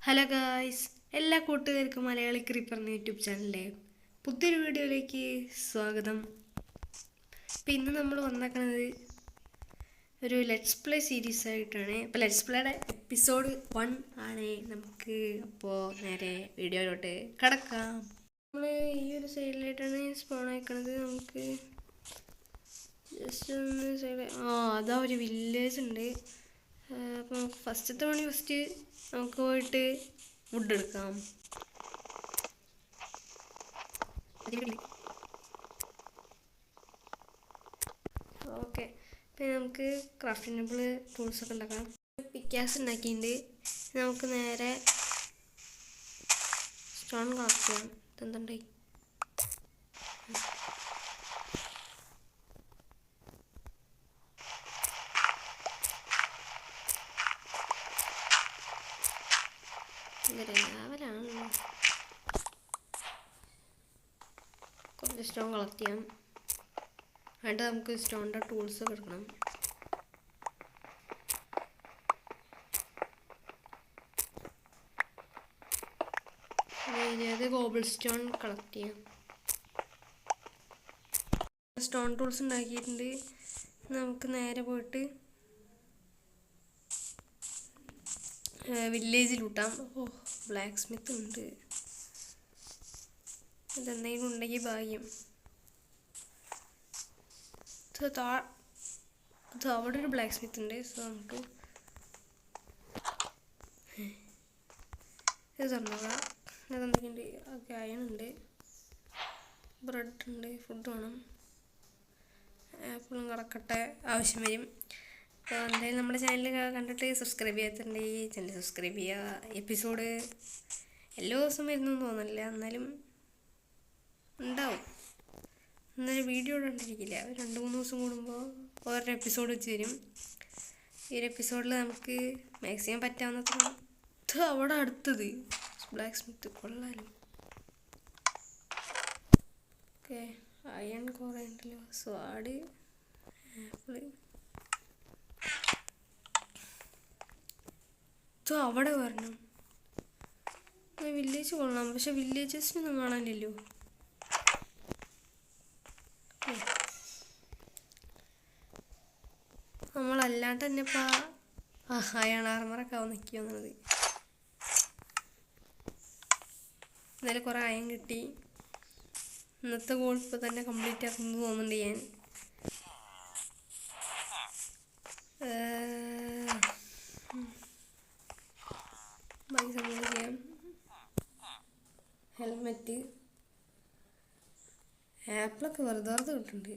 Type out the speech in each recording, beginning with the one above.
Hello guys, എല്ലാ കൂട്ടുകാർക്കും Malayali creeper എന്ന യൂട്യൂബ് ചാനലിലെ പുതിയൊരു വീഡിയോയിലേക്ക് സ്വാഗതം. ഇപ്പം ഇന്ന് നമ്മൾ വന്നേക്കുന്നത് ഒരു ലെറ്റ്സ് പ്ലേ സീരീസ് ആയിട്ടാണ്. അപ്പോൾ ലെറ്റ്സ് പ്ലേയുടെ എപ്പിസോഡ് 1 ആണ്. നമുക്ക് അപ്പോൾ നേരെ വീഡിയോയിലോട്ട് കിടക്കാം. നമ്മൾ ഈ ഒരു സൈഡിലായിട്ടാണ് സ്പോൺ ആയിക്കണത്. നമുക്ക് ജസ്റ്റ് ഒന്ന് സൈഡ് അതാ ഒരു വില്ലേജ് ഉണ്ട്. അപ്പോൾ നമുക്ക് ഫസ്റ്റ് നമുക്ക് പോയിട്ട് വുഡ് എടുക്കാം. ഓക്കെ, പിന്നെ നമുക്ക് ക്രാഫ്റ്റിംഗ് ടേബിൾ ടൂൾസൊക്കെ ഉണ്ടാക്കാം. പിക്കാസ് ഉണ്ടാക്കിയിട്ടുണ്ട്. നമുക്ക് നേരെ സ്റ്റോൺ കളക്ട് ചെയ്യാം. ഇതെന്തുണ്ടായി രാവിലാണല്ലോ. കുറച്ച് സ്റ്റോൺ കളക്ട് ചെയ്യാം. എന്നിട്ട് നമുക്ക് സ്റ്റോണിൻ്റെ ടൂൾസ് എടുക്കണം. അത് കോബിൾ സ്റ്റോൺ കളക്ട് ചെയ്യാം. സ്റ്റോൺ ടൂൾസ് ഉണ്ടാക്കിയിട്ടുണ്ട്. നമുക്ക് നേരെ പോയിട്ട് വില്ലേജിൽ കൂട്ടാം. ബ്ലാക്ക് സ്മിത്ത് ഉണ്ട്. ഇതെന്തെങ്കിലും ഉണ്ടെങ്കിൽ ഭാഗ്യം. അവിടെ ഒരു ബ്ലാക്ക് സ്മിത്ത് ഉണ്ട്. സോ നമുക്ക് ഇത് തുറന്നോളാം. ഇതെന്തൊക്കെയുണ്ട്? ഓക്കെ, അയണുണ്ട്, ബ്രെഡ് ഉണ്ട്, ഫുഡ് വേണം, ആപ്പിളും കിടക്കട്ടെ, ആവശ്യം വരും. അപ്പോൾ എന്തായാലും നമ്മുടെ ചാനൽ കണ്ടിട്ട് സബ്സ്ക്രൈബ് ചെയ്യാത്തുണ്ടെങ്കിൽ ചാനൽ സബ്സ്ക്രൈബ് ചെയ്യുക. എപ്പിസോഡ് എല്ലാ ദിവസവും വരുന്നൊന്നും തോന്നില്ല, എന്നാലും ഉണ്ടാവും. എന്നാലും വീഡിയോ കണ്ടിരിക്കില്ല. 2-3 ദിവസം കൂടുമ്പോൾ ഓരോ എപ്പിസോഡ് വെച്ച് വരും. ഈ ഒരു എപ്പിസോഡിൽ നമുക്ക് മാക്സിമം പറ്റാവുന്നത്ര അവിടെ അടുത്തത് ബ്ലാക്ക് സ്മിത്ത് കൊള്ളാലും. ഓക്കെ, അയൺ കുറേ ഉണ്ടല്ലോ. സ്വാഡ്, ആപ്പിള് അവിടെ വരണം. വില്ലേജ് കൊള്ളാം, പക്ഷെ വില്ലേജസിനൊന്നും കാണാനില്ലല്ലോ. നമ്മളല്ലാണ്ട് തന്നെ ഇപ്പം അയൺ ആർമറൊക്കെ ആവും നിൽക്കുക എന്നുള്ളത്. എന്നാലും കുറേ അയൺ കിട്ടി. ഇന്നത്തെ ഗോൾ ഇപ്പോൾ തന്നെ കംപ്ലീറ്റ് ആക്കുന്നു തോന്നുന്നുണ്ട് ഞാൻ. ബാക്കി സംഭവം ചെയ്യാം. ഹെൽമെറ്റ്, ആപ്പിളൊക്കെ വെറുതെ കിട്ടുന്നുണ്ട്.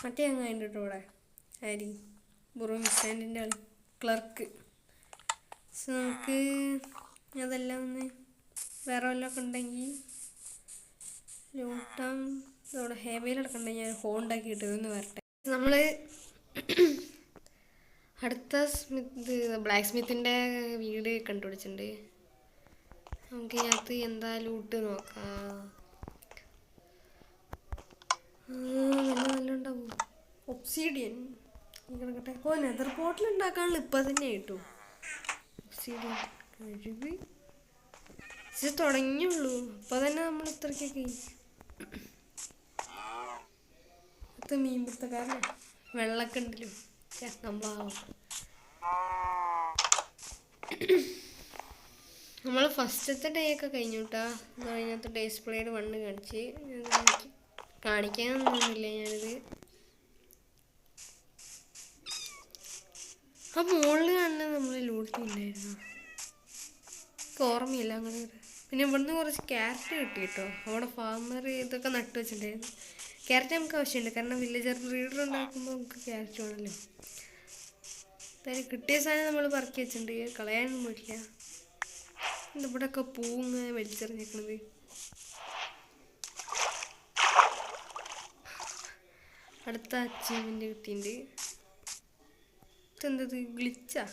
മറ്റേ അങ്ങ് അതിൻ്റെ കേട്ടോ ഇവിടെ ആരി ബുറും സ്റ്റാൻഡിൻ്റെ ആൾ ക്ലർക്ക്. സോ നമുക്ക് അതെല്ലാം ഒന്ന് വേറെ വല്ലതൊക്കെ ഉണ്ടെങ്കിൽ ലൂട്ടാം. ഇതോടെ ഹേവയിലെടുക്കണ്ടെങ്കിൽ ഞാൻ ഹോൾ ഉണ്ടാക്കി കിട്ടുമെന്ന് വരട്ടെ. നമ്മൾ അടുത്ത ബ്ലാക്ക് സ്മിത്തിൻ്റെ വീട് കണ്ടുപിടിച്ചിട്ടുണ്ട്. നമുക്ക് ഇതിനകത്ത് എന്താ ലൂട്ട് നോക്കാം. നല്ല ഉണ്ടാവും. ഒബ്സീഡിയൻ കിടക്കട്ടെ. നെതർ പോർട്ടൽ ഉണ്ടാക്കാനുള്ള ഇപ്പം തന്നെ കിട്ടും. ഒബ്സീഡിയൻ കഴിവ് തുടങ്ങിയുള്ളൂ. ഇപ്പം തന്നെ നമ്മൾ ഇത്രയ്ക്കൊക്കെ മീൻ പിടുത്തക്കാരനെ വെള്ളമൊക്കെ ഉണ്ടല്ലോ. നമ്മൾ ഫസ്റ്റത്തെ ഡേ ഒക്കെ കഴിഞ്ഞു കേട്ടാ. കഴിഞ്ഞത്തെ ഡിസ്പ്ലേഡ് 1 കാണിച്ച് കാണിക്കാനൊന്നുമില്ല ഞാനിത്. ആ മുകളിൽ കാണുന്നത് നമ്മൾ ലൂട്ടില്ലായിരുന്നു, ഓർമ്മയില്ല അങ്ങനെ. പിന്നെ ഇവിടുന്ന് കുറച്ച് ക്യാരറ്റ് കിട്ടി കേട്ടോ. അവിടെ ഫാമർ ഇതൊക്കെ നട്ടു വെച്ചിട്ടുണ്ടായിരുന്നു. ക്യാരറ്റ് നമുക്ക് ആവശ്യമുണ്ട്, കാരണം വില്ലേജർ ബ്രീഡർ ഉണ്ടാക്കുമ്പോൾ നമുക്ക് ക്യാരറ്റ് വേണമല്ലോ. എന്തായാലും കിട്ടിയ സാധനം നമ്മൾ പറക്കി വെച്ചിട്ടുണ്ട്, കളയാനൊന്നും പറ്റില്ല. ഇവിടെയൊക്കെ പൂങ്ങ വലിച്ചെറിഞ്ഞേക്കണത്. അടുത്ത അച്ചീവ്മെന്റ് കിട്ടിയിട്ടുണ്ട്. ഇതെന്തത് ഗ്ലിച്ചാ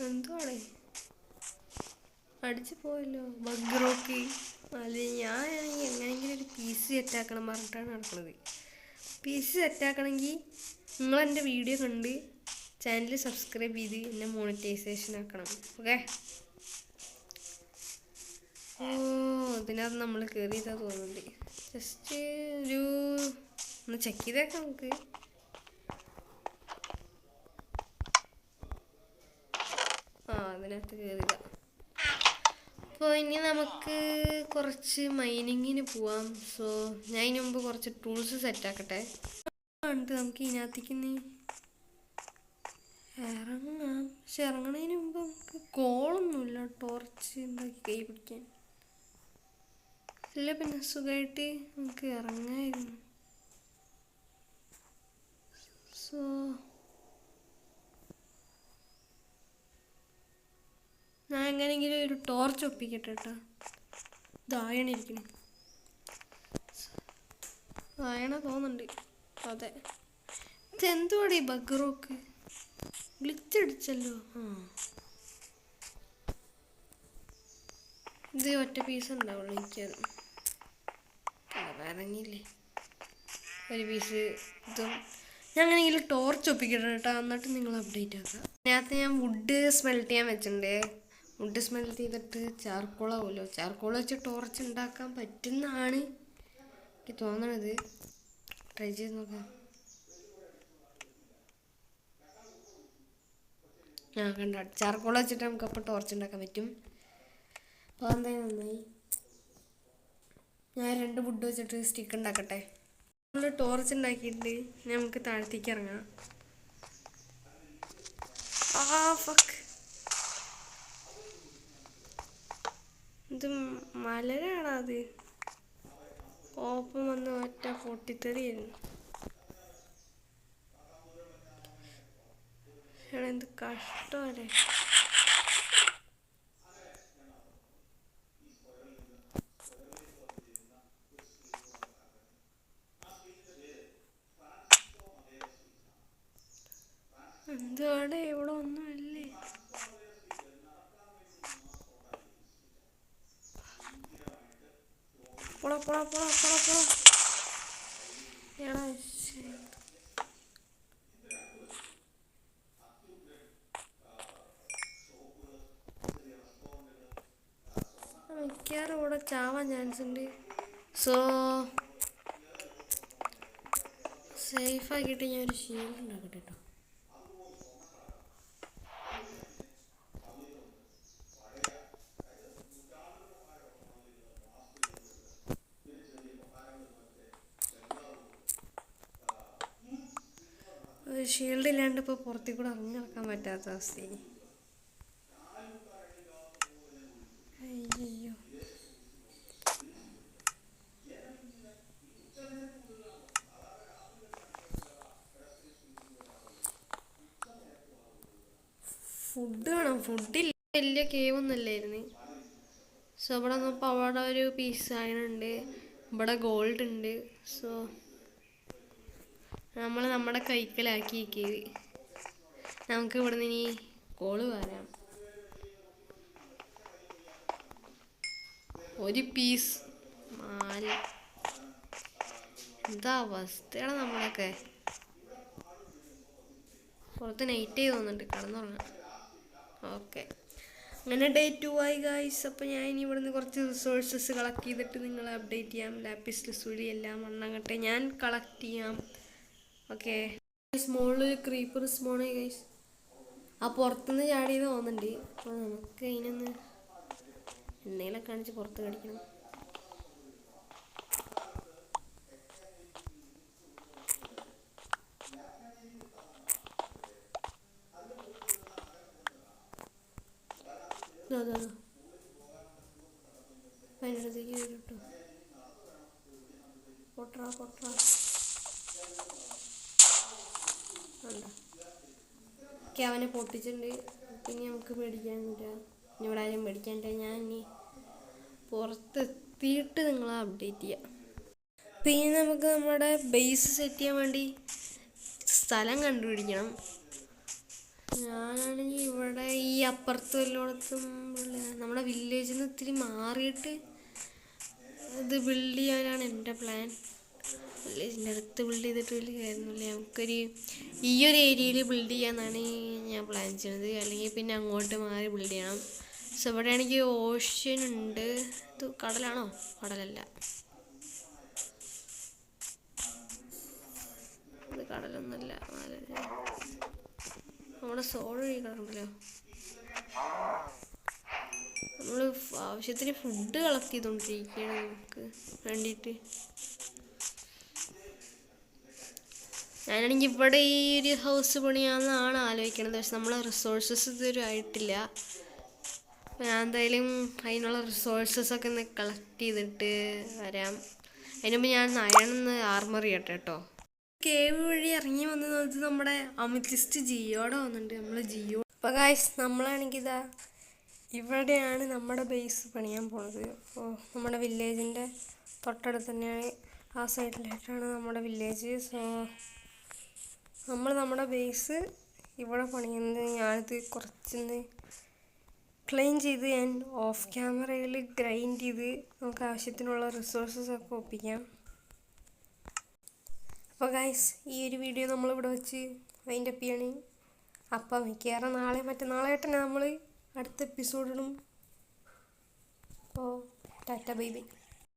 എന്തുവാണേ? അടിച്ചു പോയല്ലോ ബഗ് റോക്ക്. അല്ലെ ഞാനാണെങ്കിൽ എങ്ങനെയെങ്കിലും ഒരു PC സെറ്റാക്കണം പറഞ്ഞിട്ടാണ് നടക്കുന്നത്. PC സെറ്റാക്കണമെങ്കിൽ നിങ്ങൾ എൻ്റെ വീഡിയോ കണ്ട് ചാനൽ സബ്സ്ക്രൈബ് ചെയ്ത് എന്നെ മോണിറ്റൈസേഷൻ ആക്കണം. ഓക്കെ. ഓ, ഇതിനകത്ത് നമ്മൾ കയറിയതാ തോന്നുന്നുണ്ട്. ജസ്റ്റ് ഒന്ന് ചെക്ക് ചെയ്തേക്കാം നമുക്ക്. അതിനകത്ത് കയറിയതാ. അപ്പോൾ ഇനി നമുക്ക് കുറച്ച് മൈനിങ്ങിന് പോവാം. സോ ഞാൻ ഇതിന് മുമ്പ് കുറച്ച് ടൂൾസ് സെറ്റാക്കട്ടെ. നമുക്ക് ഇതിനകത്തേക്ക് ഇറങ്ങാം. പക്ഷെ ഇറങ്ങണതിന് മുമ്പ് നമുക്ക് കോളൊന്നുമില്ല, ടോർച്ച് ഉണ്ടാക്കി കൈ പിടിക്കാൻ. ഇല്ല, പിന്നെ സുഖമായിട്ട് നമുക്ക് ഇറങ്ങായിരുന്നു. സോ ഞാൻ എങ്ങനെയെങ്കിലും ഒരു ടോർച്ച് ഒപ്പിക്കട്ടെ കേട്ടോ. ഇതായണിരിക്കണം. ആയണ തോന്നുന്നുണ്ട്. അതെ, ഇതെന്തുവാടെ ഈ ബഗ് റോക്ക് ഗ്ലിച്ചടിച്ചല്ലോ. ഇത് ഒറ്റ പീസ് ഉണ്ടാവുള്ളൂ എനിക്കത്. പറഞ്ഞില്ലേ ഒരു പീസ് ഇതും. ഞാൻ അങ്ങനെയെങ്കിലും ടോർച്ച് ഒപ്പിക്കട്ടെ കേട്ടോ, എന്നിട്ട് നിങ്ങൾ അപ്ഡേറ്റ് ആക്കാം. അതിനകത്ത് ഞാൻ വുഡ് സ്മെൽറ്റ് ചെയ്യാൻ വെച്ചിട്ടുണ്ട്. വുഡ് സ്മെൽറ്റ് ചെയ്തിട്ട് ചാർക്കോളാവുമല്ലോ. ചാർക്കോൾ വെച്ച് ടോർച്ച് ഉണ്ടാക്കാൻ പറ്റുന്നതാണ് എനിക്ക് തോന്നണത്. ട്രൈ ചെയ്ത് നോക്കാം. കണ്ട, ചാർക്കോൾ വെച്ചിട്ട് നമുക്ക് അപ്പോൾ ടോർച്ച് ഉണ്ടാക്കാൻ പറ്റും. അപ്പോൾ എന്തായാലും നന്നായി. ഞാൻ 2 വുഡ് വെച്ചിട്ട് സ്റ്റിക്ക് ഉണ്ടാക്കട്ടെ. നമ്മൾ ടോർച്ച് ഉണ്ടാക്കിയിട്ട് നമുക്ക് താഴത്തേക്ക് ഇറങ്ങാം. ഫക്ക്, ഇത് മലരാണോ? അത് ഓപ്പം വന്ന് ഒറ്റ പൊട്ടിത്തെറിയായിരുന്നു. എന്ത് കഷ്ടമല്ലേ. എന്താണ്, ഇവിടെ ഒന്നുമില്ലേ? പോടാ പോടാ പോടാ പോടാ പോടാ. എടാ മിക്കവാറും ഇവിടെ ചാവാൻ ചാൻസ് ഉണ്ട്. സോ സേഫാക്കിയിട്ട് ഞാൻ ഒരു ഷീൽഡ് ഉണ്ടാക്കട്ടെ കേട്ടോ. ഷീൽഡ് ഇല്ലാണ്ട് ഇപ്പോൾ പുറത്തേക്ക് കൂടെ ഇറങ്ങി നടക്കാൻ പറ്റാത്ത അവസ്ഥയായി. അയ്യോ, ഫുഡ് വേണം. ഫുഡില്ല. വലിയ കേവൊന്നുമില്ലായിരുന്നു. സോ ഇവിടെ നോക്കുമ്പോൾ അവിടെ ഒരു പീസ് ആയണുണ്ട്. ഇവിടെ ഗോൾഡ് ഉണ്ട്. സോ നമ്മൾ നമ്മുടെ കൈക്കലാക്കി കയറി. നമുക്ക് ഇവിടെ നിന്ന് ഇനി കോള് വരാം. ഒരു പീസ് എന്താ അവസ്ഥയാണ് നമ്മളൊക്കെ. പുറത്ത് നൈറ്റ് തോന്നുന്നുണ്ട്, കിടന്നുറങ്ങാം. ഓക്കെ, അങ്ങനെ ഡേ 2 ആയി ഗൈസ്. അപ്പോൾ ഞാൻ ഇനി ഇവിടുന്ന് കുറച്ച് റിസോഴ്സസ് കളക്ട് ചെയ്തിട്ട് നിങ്ങളെ അപ്ഡേറ്റ് ചെയ്യാം. ലാപ്പിസ് ലസൂലി എല്ലാം മണ്ണങ്ങട്ടെ ഞാൻ കളക്ട് ചെയ്യാം. ഓക്കെ, സ്മോളിൽ ക്രീപ്പർ സ്മോണേ ഗൈസ്. ആ പുറത്തുനിന്ന് ചാടിയത് തോന്നുന്നുണ്ട്. അപ്പോൾ നമുക്ക് അതിനൊന്ന് എന്തെങ്കിലും കാണിച്ച് പുറത്ത് കടിക്കണം. അതിനടുത്തേക്ക് വരും കേട്ടോ. പൊട്ടറ ഒക്കെ അവനെ പൊട്ടിച്ചിട്ടുണ്ട്. പിന്നെ നമുക്ക് പേടിക്കാനില്ല. ഇനി ഇവിടെ ആരും പേടിക്കാനില്ല. ഞാൻ ഇനി പുറത്തെത്തിയിട്ട് നിങ്ങളെ അപ്ഡേറ്റ് ചെയ്യാം. പിന്നെ നമുക്ക് നമ്മുടെ ബേസ് സെറ്റ് ചെയ്യാൻ വേണ്ടി സ്ഥലം കണ്ടുപിടിക്കണം. ഞാനാണെങ്കിൽ ഇവിടെ ഈ അപ്പുറത്തും എല്ലായിടത്തും നമ്മുടെ വില്ലേജിൽ നിന്ന് ഇത്തിരി മാറിയിട്ട് ഇത് ബിൽഡ് ചെയ്യാനാണ് എൻ്റെ പ്ലാൻ. വില്ലേജിൻ്റെ അടുത്ത് ബിൽഡ് ചെയ്തിട്ട് വലിയ കാര്യമൊന്നുമില്ല. നമുക്കൊരു ഈ ഒരു ഏരിയയിൽ ബിൽഡ് ചെയ്യാമെന്നാണ് ഞാൻ പ്ലാൻ ചെയ്യുന്നത്. അല്ലെങ്കിൽ പിന്നെ അങ്ങോട്ട് മാറി ബിൽഡ് ചെയ്യണം. സോ ഇവിടെയാണെങ്കിൽ ഓഷ്യൻ ഉണ്ട്. ഇത് കടലാണോ? കടലല്ല, ഇത് കടലൊന്നുമല്ല. നമ്മുടെ സോൾ വഴി കിടക്കണ്ടല്ലോ. നമ്മൾ ആവശ്യത്തിന് ഫുഡ് കളക്ട് ചെയ്തുകൊണ്ടിരിക്കുകയാണ് നമുക്ക് വേണ്ടിയിട്ട്. ഞാനാണെങ്കിൽ ഇവിടെ ഈ ഒരു ഹൗസ് പണിയാമെന്നാണ് ആലോചിക്കണത്. പക്ഷെ നമ്മളെ റിസോഴ്സസ് ഇതുവരെ ആയിട്ടില്ല. ഞാൻ എന്തായാലും അതിനുള്ള റിസോഴ്സസൊക്കെ ഒന്ന് കളക്ട് ചെയ്തിട്ട് വരാം. അതിനുമുമ്പ് ഞാൻ അയണിന്ന് ആർമർ ചെയ്യട്ടെ കേട്ടോ. കേവ് വഴി ഇറങ്ങി വന്നത് നമ്മുടെ അമിത്തിസ്റ്റ് ജിയോടെ വന്നിട്ടുണ്ട്. നമ്മൾ ജിയോ അപ്പോൾ ഗായ്സ്, നമ്മളാണെങ്കിൽ ഇതാ ഇവിടെയാണ് നമ്മുടെ ബേസ് പണിയാൻ പോണത്. അപ്പോൾ നമ്മുടെ വില്ലേജിൻ്റെ തൊട്ടടുത്ത് തന്നെയാണ്, ആ സൈഡിലായിട്ടാണ് നമ്മുടെ വില്ലേജ്. സോ നമ്മൾ നമ്മുടെ ബേസ് ഇവിടെ പണിയുന്നത്. ഞാനിത് കുറച്ചൊന്ന് ക്ലീൻ ചെയ്ത് ഞാൻ ഓഫ് ക്യാമറയിൽ ഗ്രൈൻഡ് ചെയ്ത് നമുക്ക് ആവശ്യത്തിനുള്ള റിസോഴ്സസൊക്കെ ഒപ്പിക്കാം. അപ്പോൾ ഗൈസ്, ഈ ഒരു വീഡിയോ നമ്മളിവിടെ വെച്ച് വൈൻഡ് അപ്പ് ചെയ്യണം. അപ്പം മിക്കവാറും നാളെ മറ്റന്നാളായിട്ട് നമ്മൾ അടുത്ത എപ്പിസോഡിടും. അപ്പോൾ ടാറ്റ ബൈ ബൈ.